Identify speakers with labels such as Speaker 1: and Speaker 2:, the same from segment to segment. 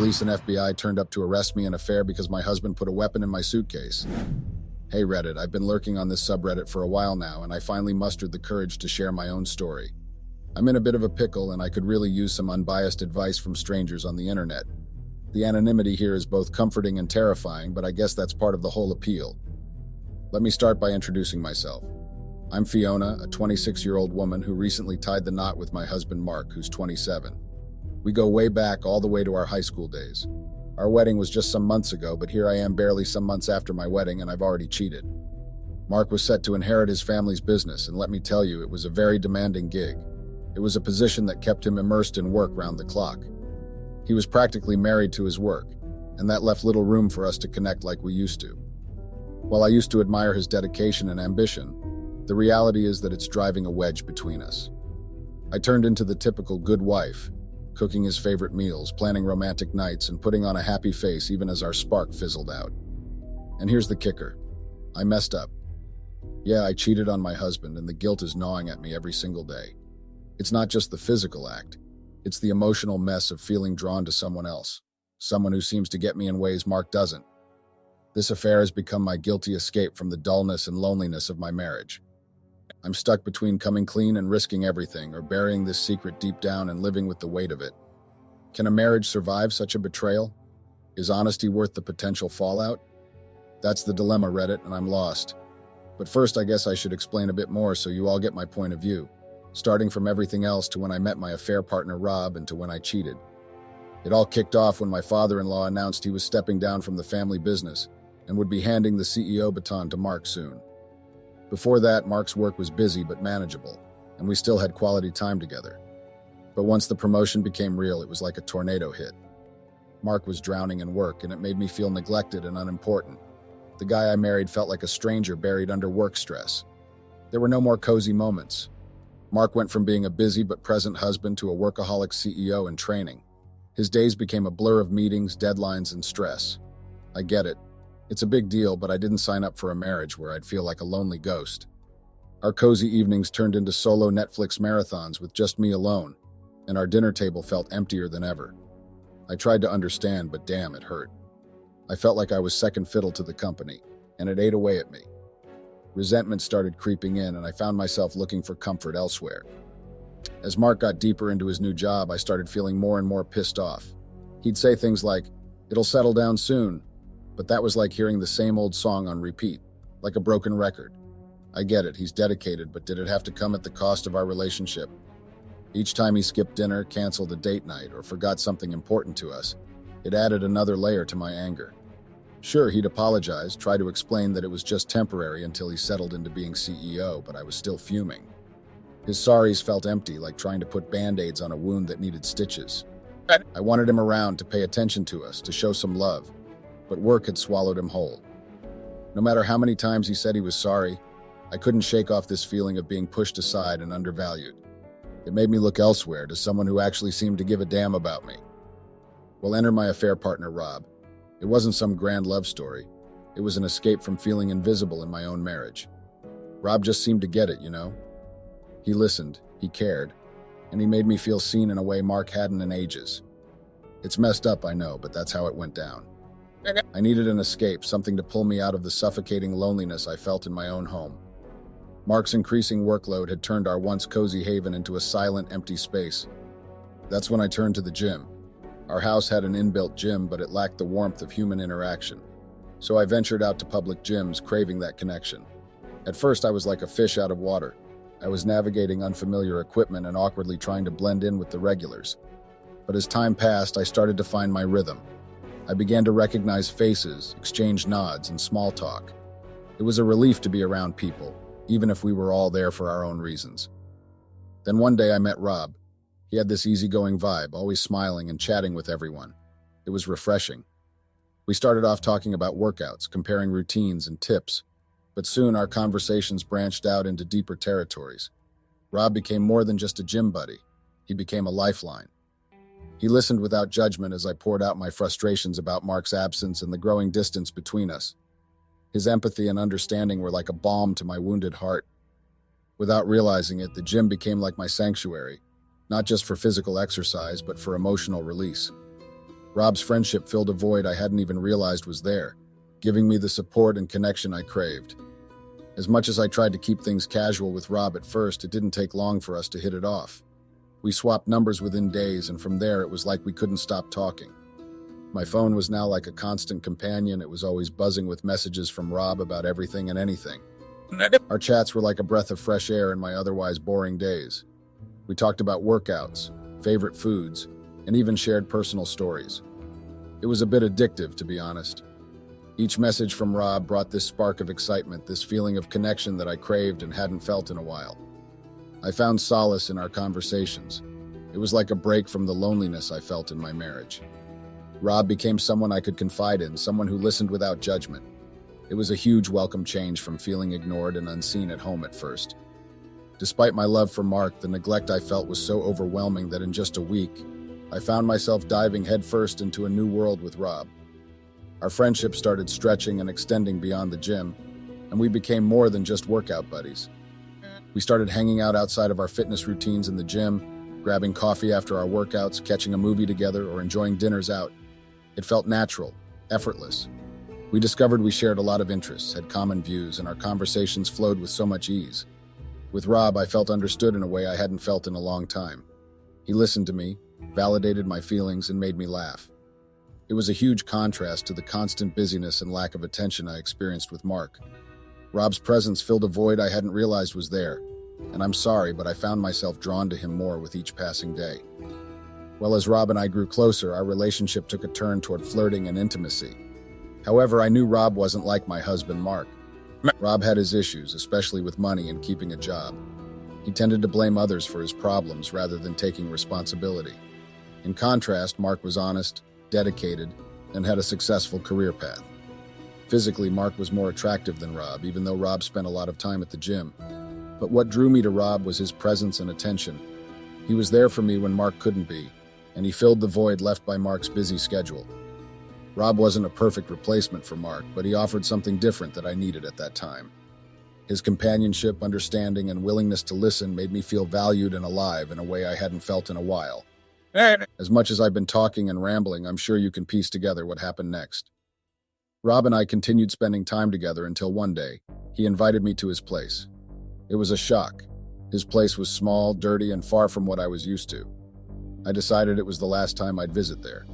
Speaker 1: police and FBI turned up to arrest me in an affair because my husband put a weapon in my suitcase. Hey Reddit, I've been lurking on this subreddit for a while now, and I finally mustered the courage to share my own story. I'm in a bit of a pickle, and I could really use some unbiased advice from strangers on the internet. The anonymity here is both comforting and terrifying, but I guess that's part of the whole appeal. Let me start by introducing myself. I'm Fiona, a 26-year-old woman who recently tied the knot with my husband Mark, who's 27. We go way back, all the way to our high school days. Our wedding was just some months ago, but here I am barely some months after my wedding, and I've already cheated. Mark was set to inherit his family's business, and let me tell you, it was a very demanding gig. It was a position that kept him immersed in work round the clock. He was practically married to his work, and that left little room for us to connect like we used to. While I used to admire his dedication and ambition, the reality is that it's driving a wedge between us. I turned into the typical good wife, cooking his favorite meals, planning romantic nights, and putting on a happy face even as our spark fizzled out. And here's the kicker. I messed up. Yeah, I cheated on my husband, and the guilt is gnawing at me every single day. It's not just the physical act. It's the emotional mess of feeling drawn to someone else, someone who seems to get me in ways Mark doesn't. This affair has become my guilty escape from the dullness and loneliness of my marriage. I'm stuck between coming clean and risking everything, or burying this secret deep down and living with the weight of it. Can a marriage survive such a betrayal? Is honesty worth the potential fallout? That's the dilemma, Reddit, and I'm lost. But first, I guess I should explain a bit more so you all get my point of view, starting from everything else to when I met my affair partner Rob and to when I cheated. It all kicked off when my father-in-law announced he was stepping down from the family business and would be handing the CEO baton to Mark soon. Before that, Mark's work was busy but manageable, and we still had quality time together. But once the promotion became real, it was like a tornado hit. Mark was drowning in work, and it made me feel neglected and unimportant. The guy I married felt like a stranger buried under work stress. There were no more cozy moments. Mark went from being a busy but present husband to a workaholic CEO in training. His days became a blur of meetings, deadlines, and stress. I get it. It's a big deal, but I didn't sign up for a marriage where I'd feel like a lonely ghost. Our cozy evenings turned into solo Netflix marathons with just me alone, and our dinner table felt emptier than ever. I tried to understand, but damn, it hurt. I felt like I was second fiddle to the company, and it ate away at me. Resentment started creeping in, and I found myself looking for comfort elsewhere. As Mark got deeper into his new job, I started feeling more and more pissed off. He'd say things like, "It'll settle down soon," but that was like hearing the same old song on repeat, like a broken record. I get it, he's dedicated, but did it have to come at the cost of our relationship? Each time he skipped dinner, canceled a date night, or forgot something important to us, it added another layer to my anger. Sure, he'd apologize, try to explain that it was just temporary until he settled into being CEO, but I was still fuming. His sorries felt empty, like trying to put band-aids on a wound that needed stitches. I wanted him around to pay attention to us, to show some love, but work had swallowed him whole. No matter how many times he said he was sorry, I couldn't shake off this feeling of being pushed aside and undervalued. It made me look elsewhere, to someone who actually seemed to give a damn about me. Well, enter my affair partner, Rob. It wasn't some grand love story. It was an escape from feeling invisible in my own marriage. Rob just seemed to get it, you know? He listened, he cared, and he made me feel seen in a way Mark hadn't in ages. It's messed up, I know, but that's how it went down. I needed an escape, something to pull me out of the suffocating loneliness I felt in my own home. Mark's increasing workload had turned our once cozy haven into a silent, empty space. That's when I turned to the gym. Our house had an inbuilt gym, but it lacked the warmth of human interaction. So I ventured out to public gyms, craving that connection. At first, I was like a fish out of water. I was navigating unfamiliar equipment and awkwardly trying to blend in with the regulars. But as time passed, I started to find my rhythm. I began to recognize faces, exchange nods, and small talk. It was a relief to be around people, even if we were all there for our own reasons. Then one day I met Rob. He had this easygoing vibe, always smiling and chatting with everyone. It was refreshing. We started off talking about workouts, comparing routines and tips, but soon our conversations branched out into deeper territories. Rob became more than just a gym buddy. He became a lifeline. He listened without judgment as I poured out my frustrations about Mark's absence and the growing distance between us. His empathy and understanding were like a balm to my wounded heart. Without realizing it, the gym became like my sanctuary, not just for physical exercise, but for emotional release. Rob's friendship filled a void I hadn't even realized was there, giving me the support and connection I craved. As much as I tried to keep things casual with Rob at first, it didn't take long for us to hit it off. We swapped numbers within days, and from there it was like we couldn't stop talking. My phone was now like a constant companion. It was always buzzing with messages from Rob about everything and anything. Our chats were like a breath of fresh air in my otherwise boring days. We talked about workouts, favorite foods, and even shared personal stories. It was a bit addictive, to be honest. Each message from Rob brought this spark of excitement, this feeling of connection that I craved and hadn't felt in a while. I found solace in our conversations. It was like a break from the loneliness I felt in my marriage. Rob became someone I could confide in, someone who listened without judgment. It was a huge welcome change from feeling ignored and unseen at home at first. Despite my love for Mark, the neglect I felt was so overwhelming that in just a week, I found myself diving headfirst into a new world with Rob. Our friendship started stretching and extending beyond the gym, and we became more than just workout buddies. We started hanging out outside of our fitness routines in the gym, grabbing coffee after our workouts, catching a movie together, or enjoying dinners out. It felt natural, effortless. We discovered we shared a lot of interests, had common views, and our conversations flowed with so much ease. With Rob, I felt understood in a way I hadn't felt in a long time. He listened to me, validated my feelings, and made me laugh. It was a huge contrast to the constant busyness and lack of attention I experienced with Mark. Rob's presence filled a void I hadn't realized was there, and I'm sorry, but I found myself drawn to him more with each passing day. Well, as Rob and I grew closer, our relationship took a turn toward flirting and intimacy. However, I knew Rob wasn't like my husband, Mark. Rob had his issues, especially with money and keeping a job. He tended to blame others for his problems rather than taking responsibility. In contrast, Mark was honest, dedicated, and had a successful career path. Physically, Mark was more attractive than Rob, even though Rob spent a lot of time at the gym. But what drew me to Rob was his presence and attention. He was there for me when Mark couldn't be, and he filled the void left by Mark's busy schedule. Rob wasn't a perfect replacement for Mark, but he offered something different that I needed at that time. His companionship, understanding, and willingness to listen made me feel valued and alive in a way I hadn't felt in a while. As much as I've been talking and rambling, I'm sure you can piece together what happened next. Rob and I continued spending time together until one day, he invited me to his place. It was a shock. His place was small, dirty, and far from what I was used to. I decided it was the last time I'd visit there.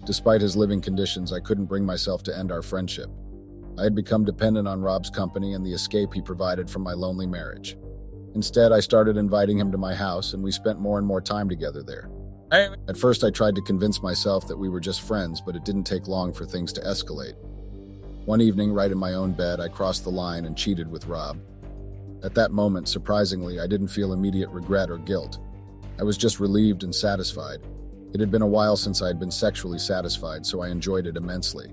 Speaker 1: Despite his living conditions, I couldn't bring myself to end our friendship. I had become dependent on Rob's company and the escape he provided from my lonely marriage. Instead, I started inviting him to my house, and we spent more and more time together there. At first, I tried to convince myself that we were just friends, but it didn't take long for things to escalate. One evening, right in my own bed, I crossed the line and cheated with Rob. At that moment, surprisingly, I didn't feel immediate regret or guilt. I was just relieved and satisfied. It had been a while since I had been sexually satisfied, so I enjoyed it immensely.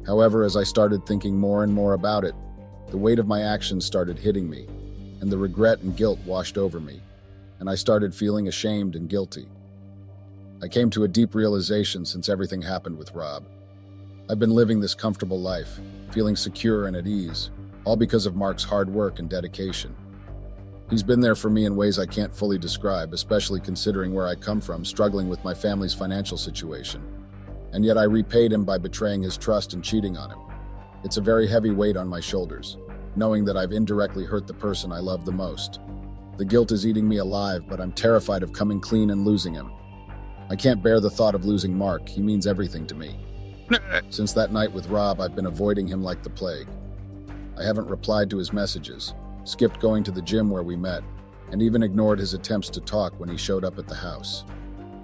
Speaker 1: However, as I started thinking more and more about it, the weight of my actions started hitting me, and the regret and guilt washed over me, and I started feeling ashamed and guilty. I came to a deep realization since everything happened with Rob. I've been living this comfortable life, feeling secure and at ease, all because of Mark's hard work and dedication. He's been there for me in ways I can't fully describe, especially considering where I come from, struggling with my family's financial situation. And yet I repaid him by betraying his trust and cheating on him. It's a very heavy weight on my shoulders, knowing that I've indirectly hurt the person I love the most. The guilt is eating me alive, but I'm terrified of coming clean and losing him. I can't bear the thought of losing Mark. He means everything to me. Since that night with Rob, I've been avoiding him like the plague. I haven't replied to his messages, skipped going to the gym where we met, and even ignored his attempts to talk when he showed up at the house.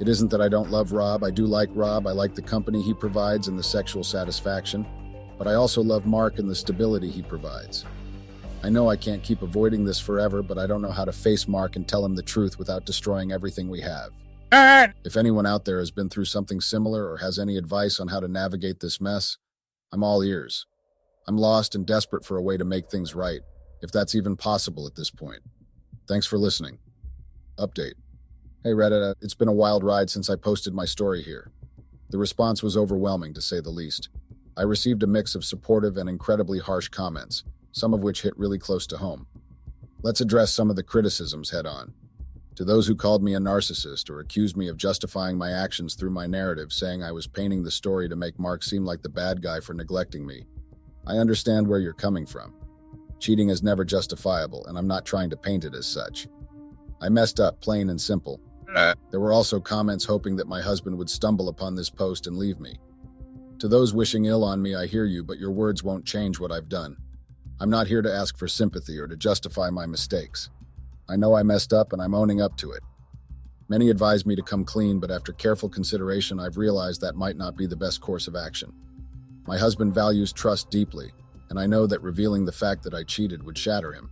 Speaker 1: It isn't that I don't love Rob. I do like Rob. I like the company he provides and the sexual satisfaction, but I also love Mark and the stability he provides. I know I can't keep avoiding this forever, but I don't know how to face Mark and tell him the truth without destroying everything we have. If anyone out there has been through something similar or has any advice on how to navigate this mess, I'm all ears. I'm lost and desperate for a way to make things right, if that's even possible at this point. Thanks for listening. Update. Hey Reddit, it's been a wild ride since I posted my story here. The response was overwhelming, to say the least. I received a mix of supportive and incredibly harsh comments, some of which hit really close to home. Let's address some of the criticisms head on. To those who called me a narcissist or accused me of justifying my actions through my narrative, saying I was painting the story to make Mark seem like the bad guy for neglecting me, I understand where you're coming from. Cheating is never justifiable, and I'm not trying to paint it as such. I messed up, plain and simple. There were also comments hoping that my husband would stumble upon this post and leave me. To those wishing ill on me, I hear you, but your words won't change what I've done. I'm not here to ask for sympathy or to justify my mistakes. I know I messed up and I'm owning up to it. Many advised me to come clean, but after careful consideration, I've realized that might not be the best course of action. My husband values trust deeply, and I know that revealing the fact that I cheated would shatter him.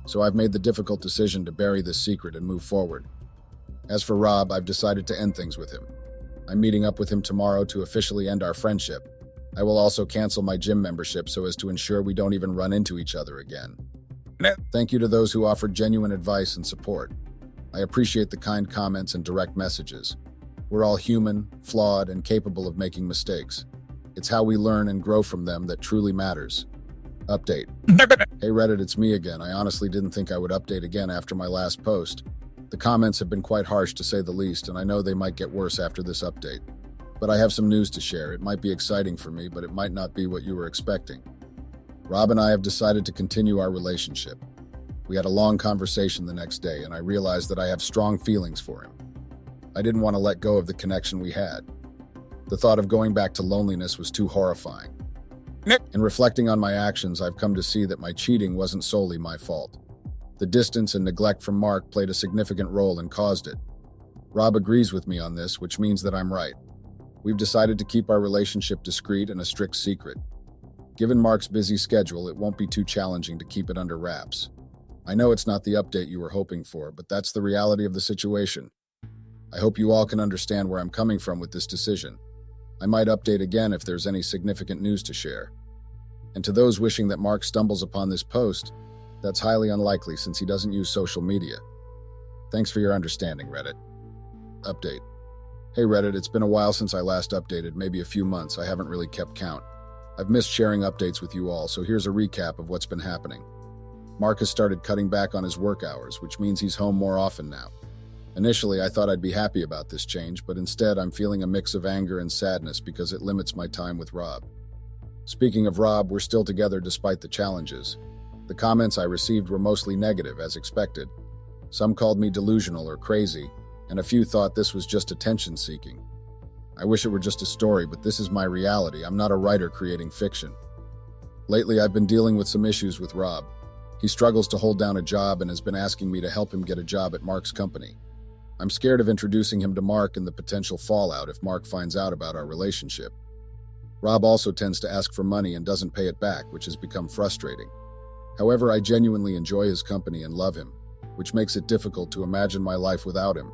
Speaker 1: So I've made the difficult decision to bury this secret and move forward. As for Rob, I've decided to end things with him. I'm meeting up with him tomorrow to officially end our friendship. I will also cancel my gym membership so as to ensure we don't even run into each other again. Thank you to those who offered genuine advice and support. I appreciate the kind comments and direct messages. We're all human, flawed, and capable of making mistakes. It's how we learn and grow from them that truly matters. Update. Hey Reddit, it's me again. I honestly didn't think I would update again after my last post. The comments have been quite harsh to say the least, and I know they might get worse after this update. But I have some news to share. It might be exciting for me, but it might not be what you were expecting. Rob and I have decided to continue our relationship. We had a long conversation the next day, and I realized that I have strong feelings for him. I didn't want to let go of the connection we had. The thought of going back to loneliness was too horrifying. In reflecting on my actions, I've come to see that my cheating wasn't solely my fault. The distance and neglect from Mark played a significant role and caused it. Rob agrees with me on this, which means that I'm right. We've decided to keep our relationship discreet and a strict secret. Given Mark's busy schedule, it won't be too challenging to keep it under wraps. I know it's not the update you were hoping for, but that's the reality of the situation. I hope you all can understand where I'm coming from with this decision. I might update again if there's any significant news to share. And to those wishing that Mark stumbles upon this post, that's highly unlikely since he doesn't use social media. Thanks for your understanding, Reddit. Update. Hey Reddit, it's been a while since I last updated, maybe a few months. I haven't really kept count. I've missed sharing updates with you all, so here's a recap of what's been happening. Mark has started cutting back on his work hours, which means he's home more often now. Initially, I thought I'd be happy about this change, but instead I'm feeling a mix of anger and sadness because it limits my time with Rob. Speaking of Rob, we're still together despite the challenges. The comments I received were mostly negative, as expected. Some called me delusional or crazy, and a few thought this was just attention-seeking. I wish it were just a story, but this is my reality. I'm not a writer creating fiction. Lately, I've been dealing with some issues with Rob. He struggles to hold down a job and has been asking me to help him get a job at Mark's company. I'm scared of introducing him to Mark and the potential fallout if Mark finds out about our relationship. Rob also tends to ask for money and doesn't pay it back, which has become frustrating. However, I genuinely enjoy his company and love him, which makes it difficult to imagine my life without him.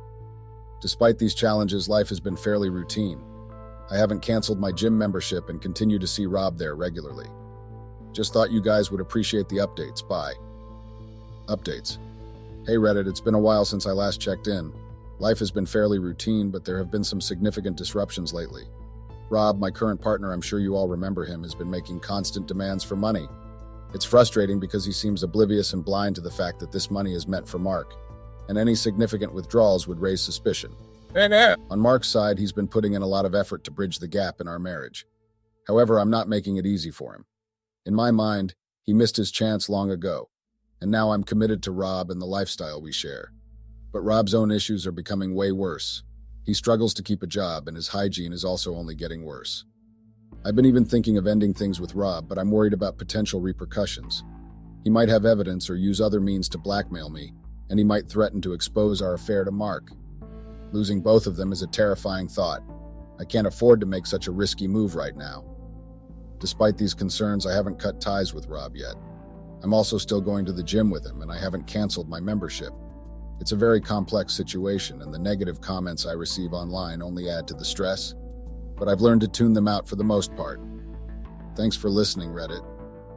Speaker 1: Despite these challenges, life has been fairly routine. I haven't canceled my gym membership and continue to see Rob there regularly. Just thought you guys would appreciate the updates. Bye. Updates. Hey Reddit, it's been a while since I last checked in. Life has been fairly routine, but there have been some significant disruptions lately. Rob, my current partner, I'm sure you all remember him, has been making constant demands for money. It's frustrating because he seems oblivious and blind to the fact that this money is meant for Mark, and any significant withdrawals would raise suspicion. On Mark's side, he's been putting in a lot of effort to bridge the gap in our marriage. However, I'm not making it easy for him. In my mind, he missed his chance long ago, and now I'm committed to Rob and the lifestyle we share. But Rob's own issues are becoming way worse. He struggles to keep a job, and his hygiene is also only getting worse. I've been even thinking of ending things with Rob, but I'm worried about potential repercussions. He might have evidence or use other means to blackmail me, and he might threaten to expose our affair to Mark. Losing both of them is a terrifying thought. I can't afford to make such a risky move right now. Despite these concerns, I haven't cut ties with Rob yet. I'm also still going to the gym with him, and I haven't canceled my membership. It's a very complex situation, and the negative comments I receive online only add to the stress, but I've learned to tune them out for the most part. Thanks for listening, Reddit.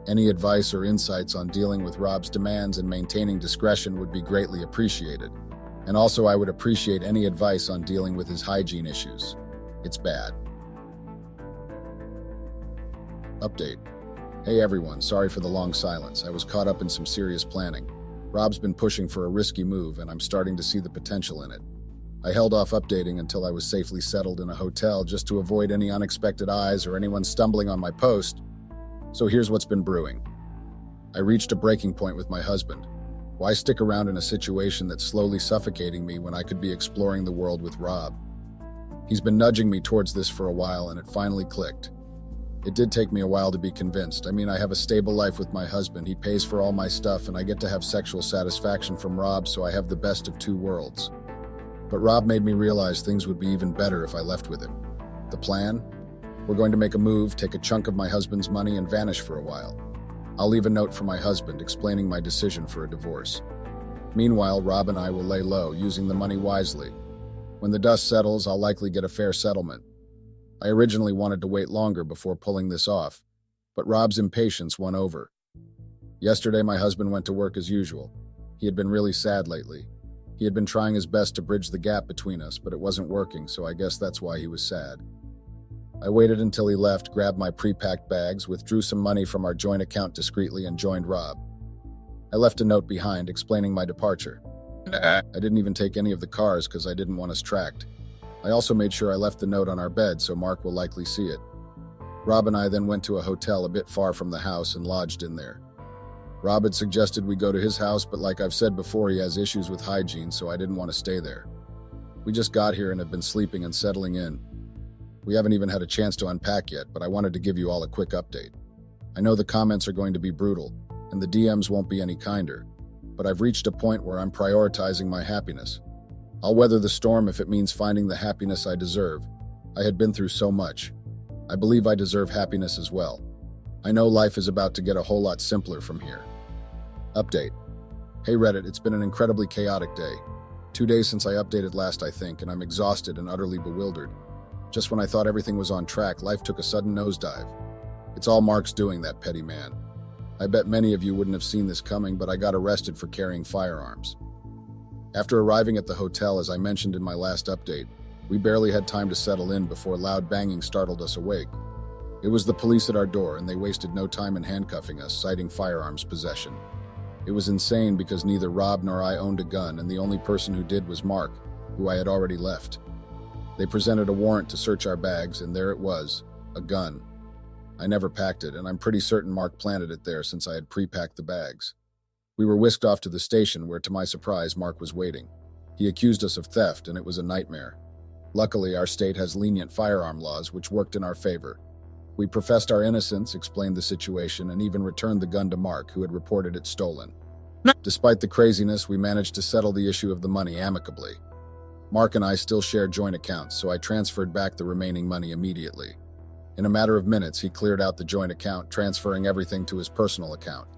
Speaker 1: Any advice or insights on dealing with Rob's demands and maintaining discretion would be greatly appreciated. And also, I would appreciate any advice on dealing with his hygiene issues. It's bad. Update. Hey everyone, sorry for the long silence. I was caught up in some serious planning. Rob's been pushing for a risky move, and I'm starting to see the potential in it. I held off updating until I was safely settled in a hotel just to avoid any unexpected eyes or anyone stumbling on my post. So here's what's been brewing. I reached a breaking point with my husband. Why stick around in a situation that's slowly suffocating me when I could be exploring the world with Rob? He's been nudging me towards this for a while, and it finally clicked. It did take me a while to be convinced. I mean, I have a stable life with my husband, he pays for all my stuff, and I get to have sexual satisfaction from Rob, so I have the best of two worlds. But Rob made me realize things would be even better if I left with him. The plan? We're going to make a move, take a chunk of my husband's money, and vanish for a while. I'll leave a note for my husband explaining my decision for a divorce. Meanwhile, Rob and I will lay low, using the money wisely. When the dust settles, I'll likely get a fair settlement. I originally wanted to wait longer before pulling this off, but Rob's impatience won over. Yesterday, my husband went to work as usual. He had been really sad lately. He had been trying his best to bridge the gap between us, but it wasn't working, so I guess that's why he was sad. I waited until he left, grabbed my pre-packed bags, withdrew some money from our joint account discreetly, and joined Rob. I left a note behind explaining my departure. I didn't even take any of the cars because I didn't want us tracked. I also made sure I left the note on our bed so Mark will likely see it. Rob and I then went to a hotel a bit far from the house and lodged in there. Rob had suggested we go to his house, but like I've said before, he has issues with hygiene, so I didn't want to stay there. We just got here and have been sleeping and settling in. We haven't even had a chance to unpack yet, but I wanted to give you all a quick update. I know the comments are going to be brutal, and the DMs won't be any kinder, but I've reached a point where I'm prioritizing my happiness. I'll weather the storm if it means finding the happiness I deserve. I had been through so much. I believe I deserve happiness as well. I know life is about to get a whole lot simpler from here. Update. Hey Reddit, it's been an incredibly chaotic day. 2 days since I updated last, I think, and I'm exhausted and utterly bewildered. Just when I thought everything was on track, life took a sudden nosedive. It's all Mark's doing, that petty man. I bet many of you wouldn't have seen this coming, but I got arrested for carrying firearms. After arriving at the hotel, as I mentioned in my last update, we barely had time to settle in before loud banging startled us awake. It was the police at our door, and they wasted no time in handcuffing us, citing firearms possession. It was insane because neither Rob nor I owned a gun, and the only person who did was Mark, who I had already left. They presented a warrant to search our bags, and there it was, a gun. I never packed it, and I'm pretty certain Mark planted it there since I had pre-packed the bags. We were whisked off to the station where, to my surprise, Mark was waiting. He accused us of theft, and it was a nightmare. Luckily, our state has lenient firearm laws, which worked in our favor. We professed our innocence, explained the situation, and even returned the gun to Mark, who had reported it stolen. Despite the craziness, we managed to settle the issue of the money amicably. Mark and I still share joint accounts, so I transferred back the remaining money immediately. In a matter of minutes, he cleared out the joint account, transferring everything to his personal account.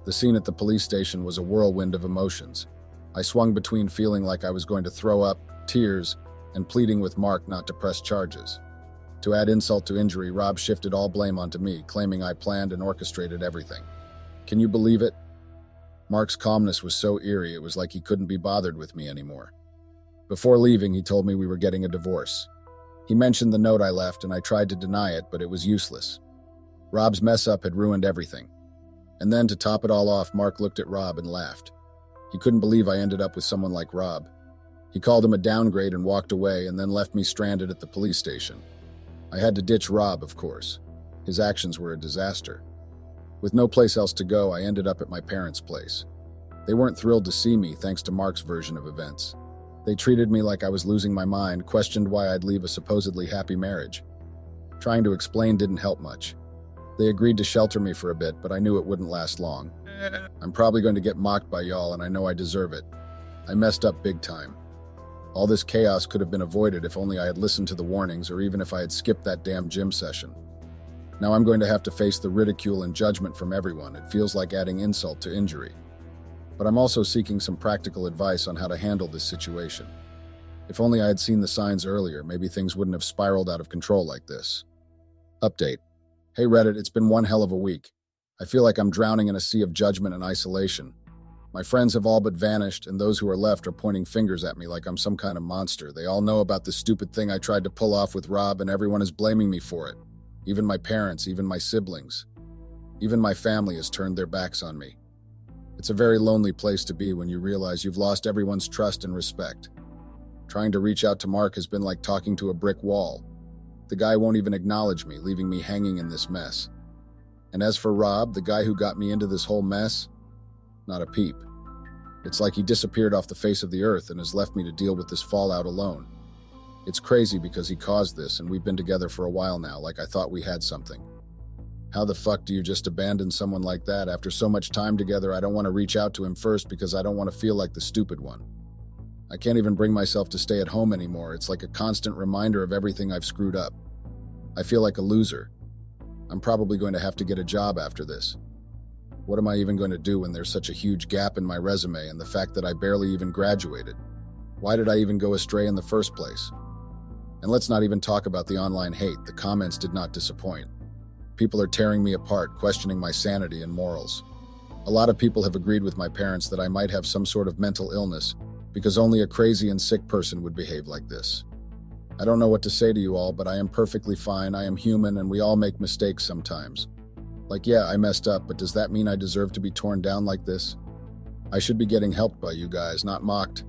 Speaker 1: The scene at the police station was a whirlwind of emotions. I swung between feeling like I was going to throw up, tears, and pleading with Mark not to press charges. To add insult to injury, Rob shifted all blame onto me, claiming I planned and orchestrated everything. Can you believe it? Mark's calmness was so eerie it was like he couldn't be bothered with me anymore. Before leaving, he told me we were getting a divorce. He mentioned the note I left, and I tried to deny it, but it was useless. Rob's mess-up had ruined everything. And then, to top it all off, Mark looked at Rob and laughed. He couldn't believe I ended up with someone like Rob. He called him a downgrade and walked away, and then left me stranded at the police station. I had to ditch Rob, of course. His actions were a disaster. With no place else to go, I ended up at my parents' place. They weren't thrilled to see me, thanks to Mark's version of events. They treated me like I was losing my mind, questioned why I'd leave a supposedly happy marriage. Trying to explain didn't help much. They agreed to shelter me for a bit, but I knew it wouldn't last long. I'm probably going to get mocked by y'all, and I know I deserve it. I messed up big time. All this chaos could have been avoided if only I had listened to the warnings, or even if I had skipped that damn gym session. Now I'm going to have to face the ridicule and judgment from everyone. It feels like adding insult to injury. But I'm also seeking some practical advice on how to handle this situation. If only I had seen the signs earlier, maybe things wouldn't have spiraled out of control like this. Update. Hey Reddit, it's been one hell of a week. I feel like I'm drowning in a sea of judgment and isolation. My friends have all but vanished, and those who are left are pointing fingers at me like I'm some kind of monster. They all know about the stupid thing I tried to pull off with Rob, and everyone is blaming me for it. Even my parents, even my siblings. Even my family has turned their backs on me. It's a very lonely place to be when you realize you've lost everyone's trust and respect. Trying to reach out to Mark has been like talking to a brick wall. The guy won't even acknowledge me, leaving me hanging in this mess. And as for Rob, the guy who got me into this whole mess, not a peep. It's like he disappeared off the face of the earth and has left me to deal with this fallout alone. It's crazy because he caused this and we've been together for a while now, like I thought we had something. How the fuck do you just abandon someone like that after so much time together? I don't want to reach out to him first because I don't want to feel like the stupid one. I can't even bring myself to stay at home anymore. It's like a constant reminder of everything I've screwed up. I feel like a loser. I'm probably going to have to get a job after this. What am I even going to do when there's such a huge gap in my resume and the fact that I barely even graduated? Why did I even go astray in the first place? And let's not even talk about the online hate. The comments did not disappoint. People are tearing me apart, questioning my sanity and morals. A lot of people have agreed with my parents that I might have some sort of mental illness because only a crazy and sick person would behave like this. I don't know what to say to you all, but I am perfectly fine. I am human and we all make mistakes sometimes. Like, yeah, I messed up, but does that mean I deserve to be torn down like this? I should be getting helped by you guys, not mocked.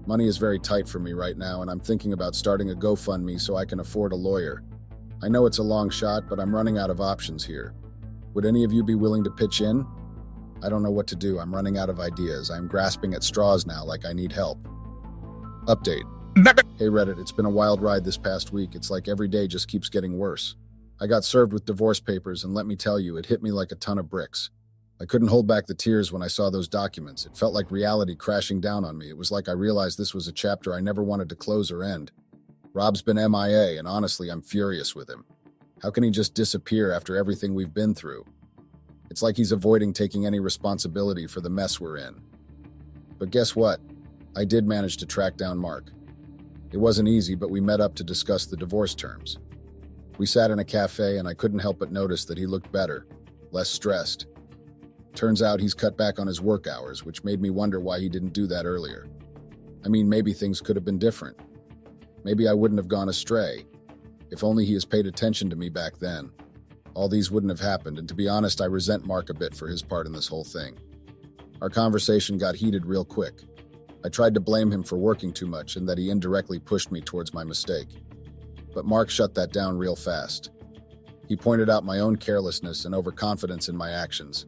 Speaker 1: Money is very tight for me right now, and I'm thinking about starting a GoFundMe so I can afford a lawyer. I know it's a long shot, but I'm running out of options here. Would any of you be willing to pitch in? I don't know what to do. I'm running out of ideas. I'm grasping at straws now like I need help. Update. Hey Reddit, it's been a wild ride this past week. It's like every day just keeps getting worse. I got served with divorce papers, and let me tell you, it hit me like a ton of bricks. I couldn't hold back the tears when I saw those documents. It felt like reality crashing down on me. It was like I realized this was a chapter I never wanted to close or end. Rob's been MIA, and honestly, I'm furious with him. How can he just disappear after everything we've been through? It's like he's avoiding taking any responsibility for the mess we're in. But guess what? I did manage to track down Mark. It wasn't easy, but we met up to discuss the divorce terms. We sat in a cafe, and I couldn't help but notice that he looked better, less stressed. Turns out he's cut back on his work hours, which made me wonder why he didn't do that earlier. I mean, maybe things could have been different. Maybe I wouldn't have gone astray. If only he has paid attention to me back then. All these wouldn't have happened, and to be honest, I resent Mark a bit for his part in this whole thing. Our conversation got heated real quick. I tried to blame him for working too much and that he indirectly pushed me towards my mistake. But Mark shut that down real fast. He pointed out my own carelessness and overconfidence in my actions,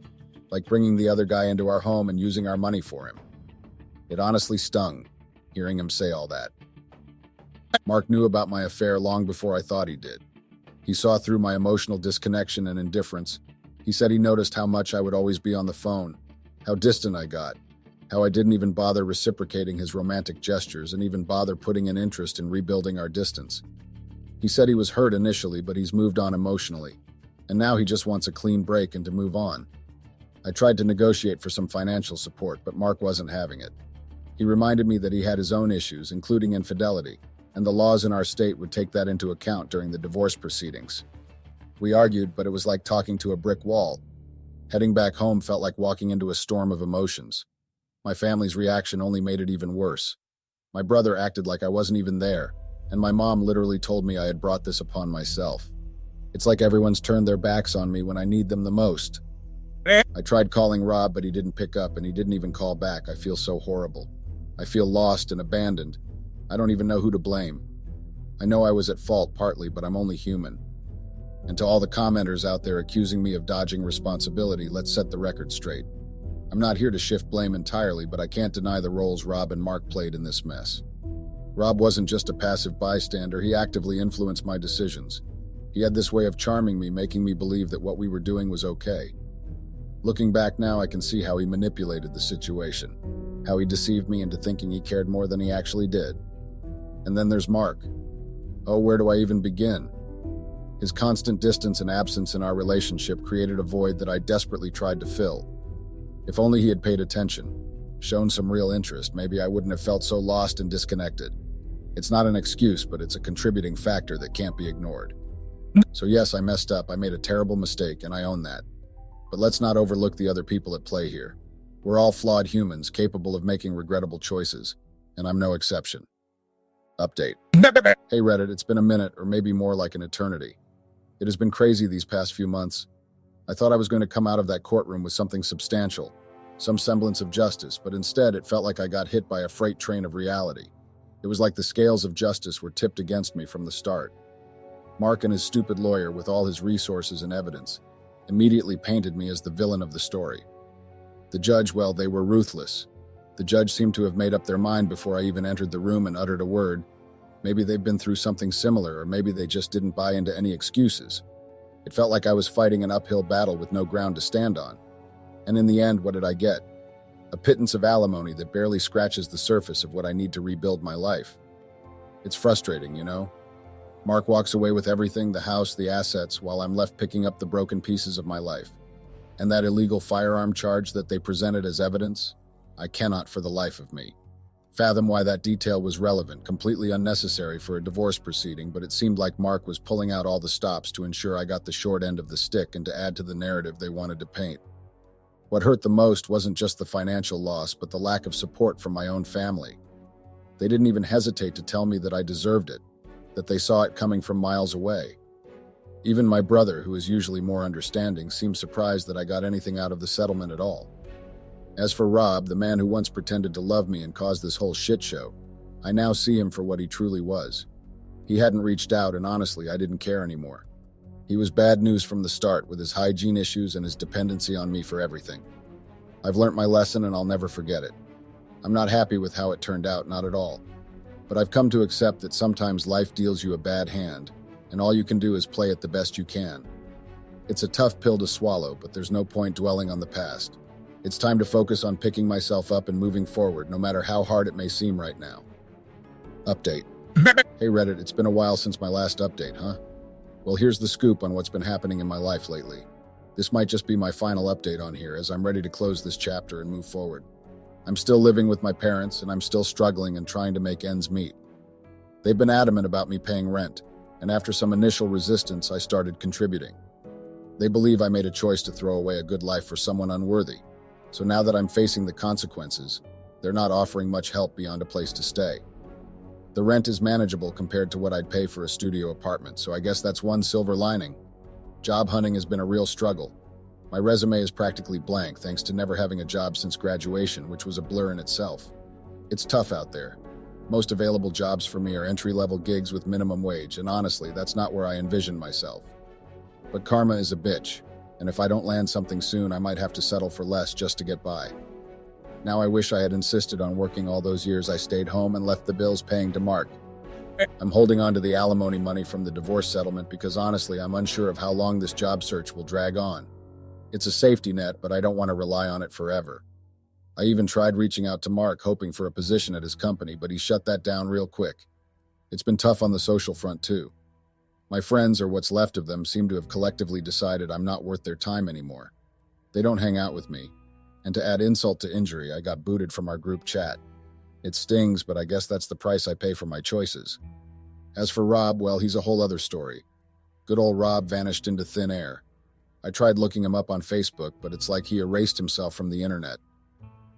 Speaker 1: like bringing the other guy into our home and using our money for him. It honestly stung, hearing him say all that. Mark knew about my affair long before I thought he did. He saw through my emotional disconnection and indifference. He said he noticed how much I would always be on the phone, how distant I got, how I didn't even bother reciprocating his romantic gestures and even bother putting an interest in rebuilding our distance. He said he was hurt initially, but he's moved on emotionally, and now he just wants a clean break and to move on. I tried to negotiate for some financial support, but Mark wasn't having it. He reminded me that he had his own issues, including infidelity, and the laws in our state would take that into account during the divorce proceedings. We argued, but it was like talking to a brick wall. Heading back home felt like walking into a storm of emotions. My family's reaction only made it even worse. My brother acted like I wasn't even there, and my mom literally told me I had brought this upon myself. It's like everyone's turned their backs on me when I need them the most. I tried calling Rob, but he didn't pick up, and he didn't even call back. I feel so horrible. I feel lost and abandoned. I don't even know who to blame. I know I was at fault partly, but I'm only human. And to all the commenters out there accusing me of dodging responsibility, let's set the record straight. I'm not here to shift blame entirely, but I can't deny the roles Rob and Mark played in this mess. Rob wasn't just a passive bystander, he actively influenced my decisions. He had this way of charming me, making me believe that what we were doing was okay. Looking back now, I can see how he manipulated the situation, how he deceived me into thinking he cared more than he actually did. And then there's Mark. Oh, where do I even begin? His constant distance and absence in our relationship created a void that I desperately tried to fill. If only he had paid attention, shown some real interest, maybe I wouldn't have felt so lost and disconnected. It's not an excuse, but it's a contributing factor that can't be ignored. So yes, I messed up, I made a terrible mistake, and I own that. But let's not overlook the other people at play here. We're all flawed humans, capable of making regrettable choices, and I'm no exception. Update. Hey Reddit, it's been a minute, or maybe more like an eternity. It has been crazy these past few months. I thought I was going to come out of that courtroom with something substantial, some semblance of justice, but instead it felt like I got hit by a freight train of reality. It was like the scales of justice were tipped against me from the start. Mark and his stupid lawyer, with all his resources and evidence, immediately painted me as the villain of the story. The judge, well, they were ruthless. The judge seemed to have made up their mind before I even entered the room and uttered a word. Maybe they've been through something similar, or maybe they just didn't buy into any excuses. It felt like I was fighting an uphill battle with no ground to stand on. And in the end, what did I get? A pittance of alimony that barely scratches the surface of what I need to rebuild my life. It's frustrating, you know? Mark walks away with everything, the house, the assets, while I'm left picking up the broken pieces of my life. And that illegal firearm charge that they presented as evidence? I cannot for the life of me fathom why that detail was relevant, completely unnecessary for a divorce proceeding, but it seemed like Mark was pulling out all the stops to ensure I got the short end of the stick and to add to the narrative they wanted to paint. What hurt the most wasn't just the financial loss, but the lack of support from my own family. They didn't even hesitate to tell me that I deserved it, that they saw it coming from miles away. Even my brother, who is usually more understanding, seemed surprised that I got anything out of the settlement at all. As for Rob, the man who once pretended to love me and caused this whole shit show, I now see him for what he truly was. He hadn't reached out, and honestly, I didn't care anymore. He was bad news from the start, with his hygiene issues and his dependency on me for everything. I've learnt my lesson, and I'll never forget it. I'm not happy with how it turned out, not at all. But I've come to accept that sometimes life deals you a bad hand, and all you can do is play it the best you can. It's a tough pill to swallow, but there's no point dwelling on the past. It's time to focus on picking myself up and moving forward, no matter how hard it may seem right now. Update. Hey Reddit, it's been a while since my last update, huh? Well, here's the scoop on what's been happening in my life lately. This might just be my final update on here, as I'm ready to close this chapter and move forward. I'm still living with my parents, and I'm still struggling and trying to make ends meet. They've been adamant about me paying rent, and after some initial resistance, I started contributing. They believe I made a choice to throw away a good life for someone unworthy. So now that I'm facing the consequences, they're not offering much help beyond a place to stay. The rent is manageable compared to what I'd pay for a studio apartment, so I guess that's one silver lining. Job hunting has been a real struggle. My resume is practically blank thanks to never having a job since graduation, which was a blur in itself. It's tough out there. Most available jobs for me are entry-level gigs with minimum wage, and honestly, that's not where I envision myself. But karma is a bitch, and if I don't land something soon, I might have to settle for less just to get by. Now I wish I had insisted on working all those years I stayed home and left the bills paying to Mark. I'm holding on to the alimony money from the divorce settlement because honestly, I'm unsure of how long this job search will drag on. It's a safety net, but I don't want to rely on it forever. I even tried reaching out to Mark, hoping for a position at his company, but he shut that down real quick. It's been tough on the social front too. My friends, or what's left of them, seem to have collectively decided I'm not worth their time anymore. They don't hang out with me. And to add insult to injury, I got booted from our group chat. It stings, but I guess that's the price I pay for my choices. As for Rob, well, he's a whole other story. Good old Rob vanished into thin air. I tried looking him up on Facebook, but it's like he erased himself from the internet.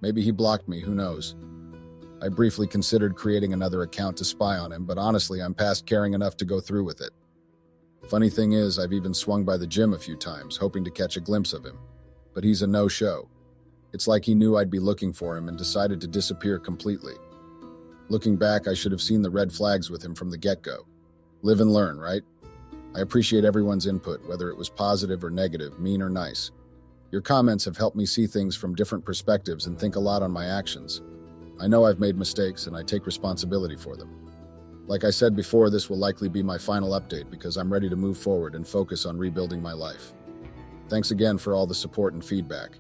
Speaker 1: Maybe he blocked me, who knows? I briefly considered creating another account to spy on him, but honestly, I'm past caring enough to go through with it. Funny thing is, I've even swung by the gym a few times, hoping to catch a glimpse of him. But he's a no-show. It's like he knew I'd be looking for him and decided to disappear completely. Looking back, I should have seen the red flags with him from the get-go. Live and learn, right? I appreciate everyone's input, whether it was positive or negative, mean or nice. Your comments have helped me see things from different perspectives and think a lot on my actions. I know I've made mistakes and I take responsibility for them. Like I said before, this will likely be my final update because I'm ready to move forward and focus on rebuilding my life. Thanks again for all the support and feedback.